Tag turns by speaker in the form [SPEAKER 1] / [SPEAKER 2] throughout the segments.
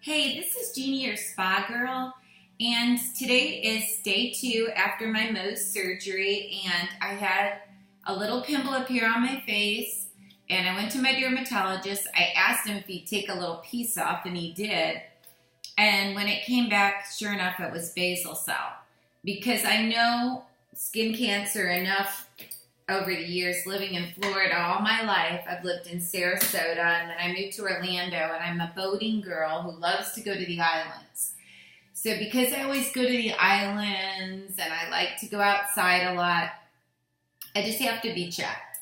[SPEAKER 1] Hey, this is Jeannie, your spa girl, and today is day 2 after my Mohs surgery, and I had a little pimple appear on my face, and I went to my dermatologist. I asked him if he'd take a little piece off, and he did, and when it came back, sure enough, it was basal cell, because I know skin cancer enough over the years living in Florida all my life. I've lived in Sarasota, and then I moved to Orlando, and I'm a boating girl who loves to go to the islands. So because I always go to the islands and I like to go outside a lot, I just have to be checked.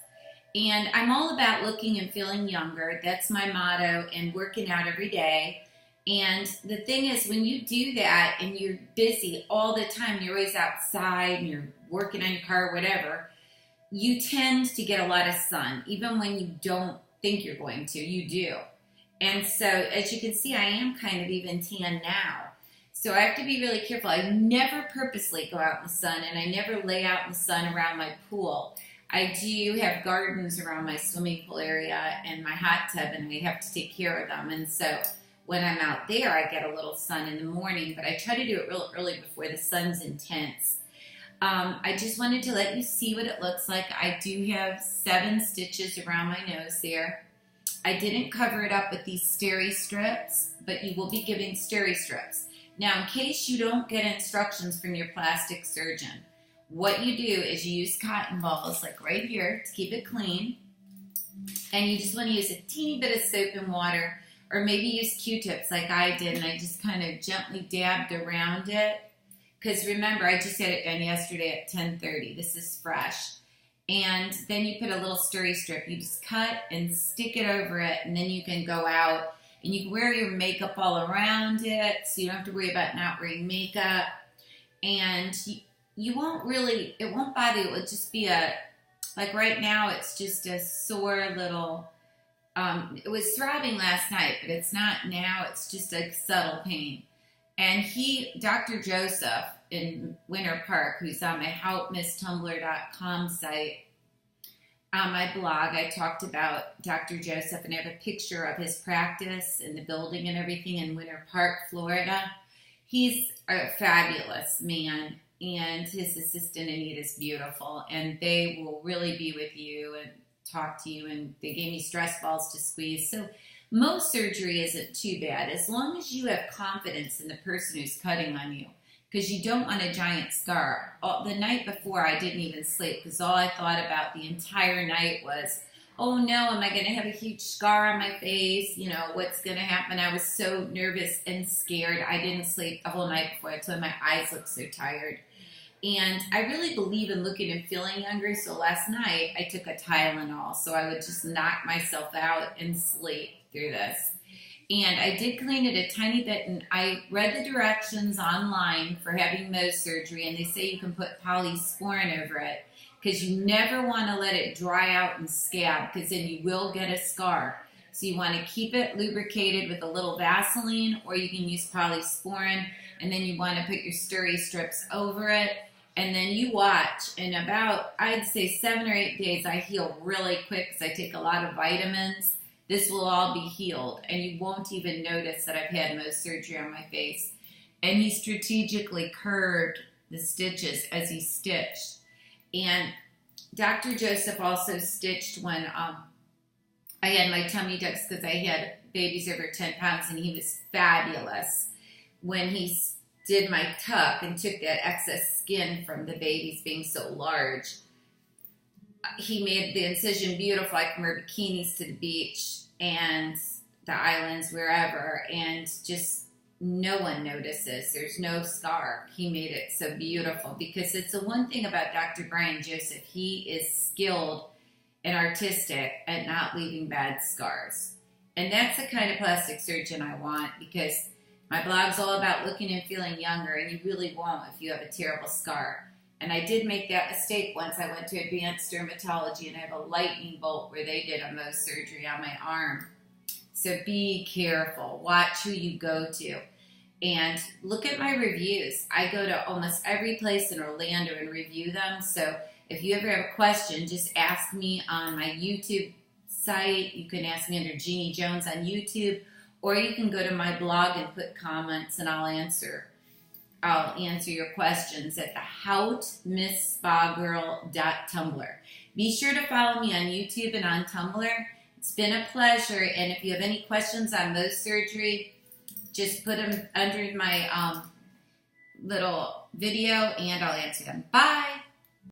[SPEAKER 1] And I'm all about looking and feeling younger. That's my motto, and working out every day. And the thing is, when you do that and you're busy all the time, you're always outside and you're working on your car or whatever, you tend to get a lot of sun. Even when you don't think you're going to, you do. And so, as you can see, I am kind of even tan now. So I have to be really careful. I never purposely go out in the sun, and I never lay out in the sun around my pool. I do have gardens around my swimming pool area and my hot tub, and I have to take care of them. And so when I'm out there, I get a little sun in the morning, but I try to do it real early before the sun's intense. I just wanted to let you see what it looks like. I do have 7 stitches around my nose there. I didn't cover it up with these steri strips, but you will be giving steri strips. Now, in case you don't get instructions from your plastic surgeon, what you do is you use cotton balls, like right here, to keep it clean. And you just want to use a teeny bit of soap and water, or maybe use Q-tips like I did, and I just kind of gently dabbed around it. Because remember, I just had it done yesterday at 10:30. This is fresh. And then you put a little steri strip. You just cut and stick it over it, and then you can go out and you can wear your makeup all around it, so you don't have to worry about not wearing makeup. And you won't really, it won't bother you. It would just be like right now, it's just a sore little, it was throbbing last night, but it's not now. It's just a subtle pain. And Dr. Joseph in Winter Park, who's on my helpmisstumblr.com site, on my blog, I talked about Dr. Joseph, and I have a picture of his practice and the building and everything in Winter Park, Florida. He's a fabulous man, and his assistant, Anita's beautiful, and they will really be with you and talk to you, and they gave me stress balls to squeeze. So Mohs surgery isn't too bad as long as you have confidence in the person who's cutting on you, because you don't want a giant scar. The night before, I didn't even sleep because all I thought about the entire night was, oh no, am I going to have a huge scar on my face? You know, what's going to happen? I was so nervous and scared. I didn't sleep the whole night before. That's why my eyes looked so tired. And I really believe in looking and feeling younger, so last night I took a Tylenol so I would just knock myself out and sleep through this. And I did clean it a tiny bit, and I read the directions online for having Mohs surgery, and they say you can put polysporin over it because you never want to let it dry out and scab, because then you will get a scar. So you want to keep it lubricated with a little Vaseline, or you can use polysporin, and then you want to put your steri strips over it. And then you watch, in about, I'd say 7 or 8 days, I heal really quick because I take a lot of vitamins. This will all be healed, and you won't even notice that I've had Mohs surgery on my face. And he strategically curved the stitches as he stitched. And Dr. Joseph also stitched when I had my tummy tucks, because I had babies over 10 pounds, and he was fabulous when he did my tuck and took that excess skin from the babies being so large. He made the incision beautiful. I can wear bikinis to the beach and the islands, wherever, and just no one notices. There's no scar. He made it so beautiful, because it's the one thing about Dr. Brian Joseph. He is skilled and artistic at not leaving bad scars. And that's the kind of plastic surgeon I want, because my blog's all about looking and feeling younger, and you really won't if you have a terrible scar. And I did make that mistake once. I went to advanced dermatology, and I have a lightning bolt where they did a Mohs surgery on my arm. So be careful. Watch who you go to. And look at my reviews. I go to almost every place in Orlando and review them. So if you ever have a question, just ask me on my YouTube site. You can ask me under Jeannie Jones on YouTube, or you can go to my blog and put comments, and I'll answer your questions at the houtmisspagirl.tumblr. Be sure to follow me on YouTube and on Tumblr. It's been a pleasure, and if you have any questions on Mohs surgery, just put them under my little video, and I'll answer them. Bye!